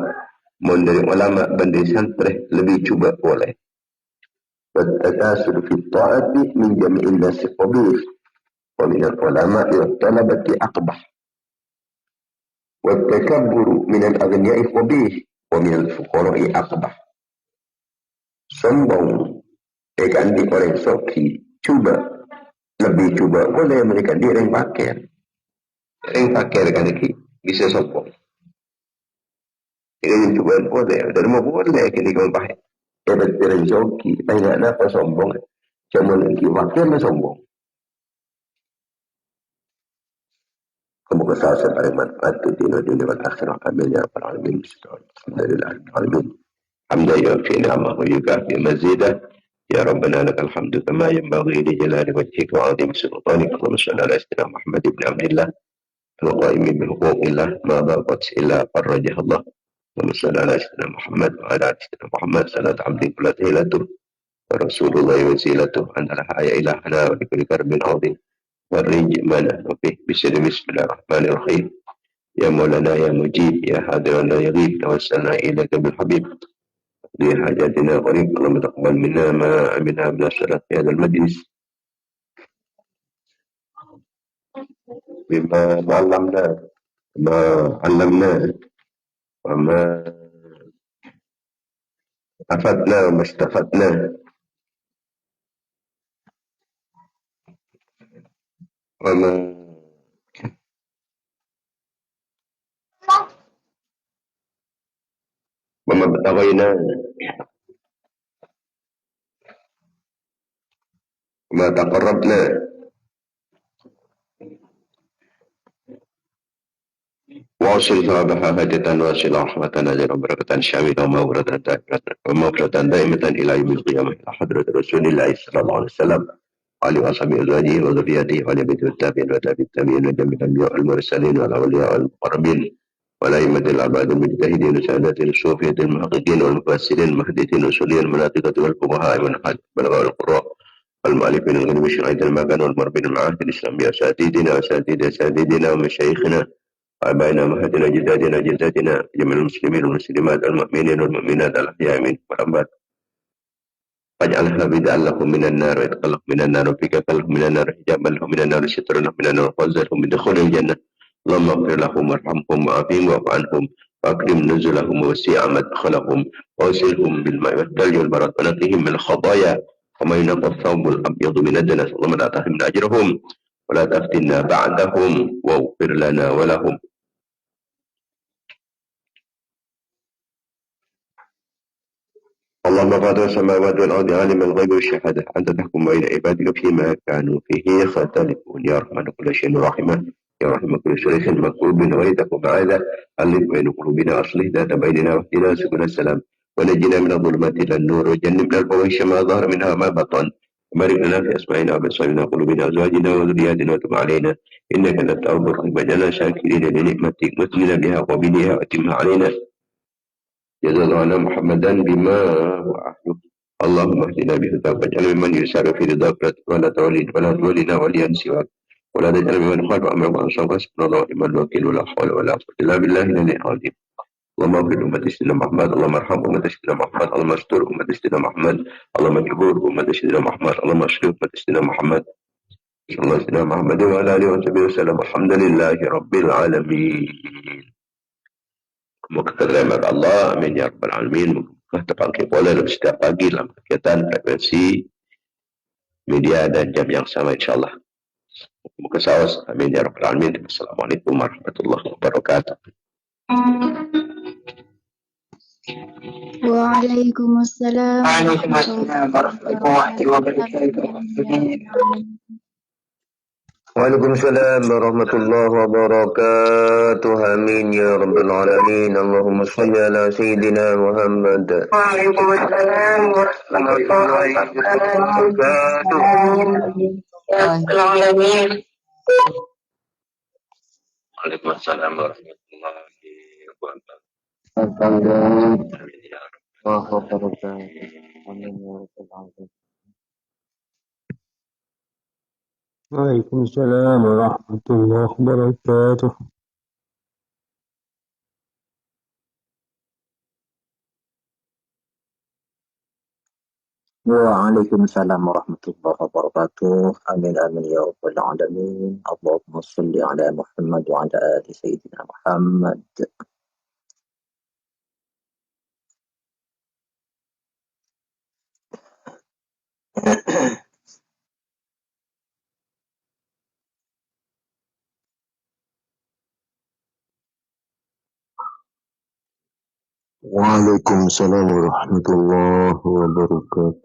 dari ulama bandai santri lebih cuba boleh. Watakasur fi ta'ati min jami'in nasi qabih wa min al-ulama ila talabati aqbah. Watakabburu min al-aghniyai qabih wa min al-fuqara'i aqbah. sombong, ikan digoreng soki, coba, lebih coba boleh mereka direng pakir. Ring pakir kan iki, bisa sombong. Ini coba boleh, dari mau boleh, kini kau pakai. Hebat direng soki, banyak apa sombong. Cuma lagi wakil sombong. Kamu kesal paling manfaat di dunia wal akhirah. Amin ya rabbal alamin. Alhamdulillah. Alamin. حمدا يوفي نعمه ويكافئ مزيده يا ربنا لك الحمد كما ينبغي لجلال وجهك وعظيم سلطانك اللهم صل على سيدنا محمد بن عبد الله القائم بحقوق الله ما ضاقت الا فرجها الله اللهم صل على سيدنا محمد وعلى ال سيدنا محمد صلاه عبدك لا تهلته ورسول الله وسيلته انت لها يا الهنا ولكل كرب عظيم والريج ما نحن فيه بسم الله الرحمن الرحيم يا مولانا يا مجيب يا حاضر لا يغيب توسلنا اليك بالحبيب لحاجاتنا قريب اللهم تقبل منا ما عملنا من الصلاة في هذا المجلس بما علمنا ما علمناه وما أفدنا وما استفدناه وما وما ابتغيناه وما تقربنا واصل ثوابها هدة واصل رحمة نزل بركة شاملة ومغفرة دائمة إلى يوم القيامة إلى حضرة رسول الله صلى الله عليه وسلم وعلى وصحبه أزواجه وذريته وعلى بيته التابعين وتابع التابعين وجميع الأنبياء والمرسلين والأولياء والمقربين والأئمة العباد المجتهدين وسادات الصوفية المحققين والمفسرين المحدثين والأصوليين المناطقة والفقهاء والحاج والبلغاء والقراء والمؤلفين الغني بشرعية المكان والمربين المعاهد الإسلامية أساتذتنا ومشايخنا وآبائنا وأمهاتنا جداتنا جميع المسلمين والمسلمات المؤمنين والمؤمنات الأحياء منهم والأموات واجعلها بدعا لهم من النار وإدخال لهم من النار وفكاكا لهم من النار حجابا لهم من النار سترا لهم من النار وفوزا لهم بدخول الجنة اللهم اغفر لهم وارحمهم وعافهم واعف عنهم وأكرم نزلهم ووسع مدخلهم ووسلهم بالماء والثلج والبرد ونقهم من الخطايا وما ينقى الثوب الأبيض من الدنس اللهم لا تحرمنا أجرهم ولا تفتنا بعدهم واغفر لنا ولهم اللهم فاطر السماوات والأرض عالم الغيب والشهادة أنت تحكم بين عبادك فيما كانوا فيه يختلفون يا رحمن كل شيء رحمة يا رحمن كل شيء مكتوب وليتك بعد ألف بين قلوبنا أصلح ذات بيننا واهدنا سبل السلام ونجنا من الظلمات إلى النور وجنبنا الفواحش ما ظهر منها ما بطن وبارك لنا في أسماعنا وأبصارنا وقلوبنا أزواجنا وذرياتنا وتب علينا إنك أنت التواب الرحيم وجعلنا شاكرين لنعمتك مثلنا بها وبنيها وأتمها علينا جزانا محمدا بما هو أهله اللهم اهدنا بهداك واجعل ممن يسار في رضاك ولا تولنا وليا سواك ولا تجعل ممن خالف امرك وانصاك حسبنا الله ونعم الوكيل ولا حول ولا قوه الا بالله العلي العظيم اللهم اغفر امه سيدنا محمد اللهم ارحم امه سيدنا محمد اللهم استر امه سيدنا محمد اللهم اجبر امه سيدنا محمد اللهم اشرف امه سيدنا محمد صلى الله عليه وسلم محمد وعلى اله وصحبه وسلم الحمد لله رب العالمين. Semoga keterima Allah, amin ya rabbal alamin. Semoga terpakai boleh setiap pagi dalam kegiatan frekuensi media dan jam yang sama insyaallah. Semoga sawas, amin ya rabbal alamin. Assalamualaikum warahmatullahi wabarakatuh. Waalaikumsalam warahmatullahi wabarakatuh. Waalaikumsalam warahmatullahi wabarakatuh. Amin ya rabbal alamin. Allahumma shalli ala sayyidina Muhammad. Waalaikumsalam warahmatullahi wabarakatuh. Waalaikumsalam warahmatullahi wabarakatuh. وعليكم السلام ورحمة الله وبركاته. وعليكم السلام ورحمة الله وبركاته. آمين آمين يا رب العالمين. اللهم صل على محمد وعلى آل سيدنا محمد. Waalaikumsalam warahmatullahi wabarakatuh.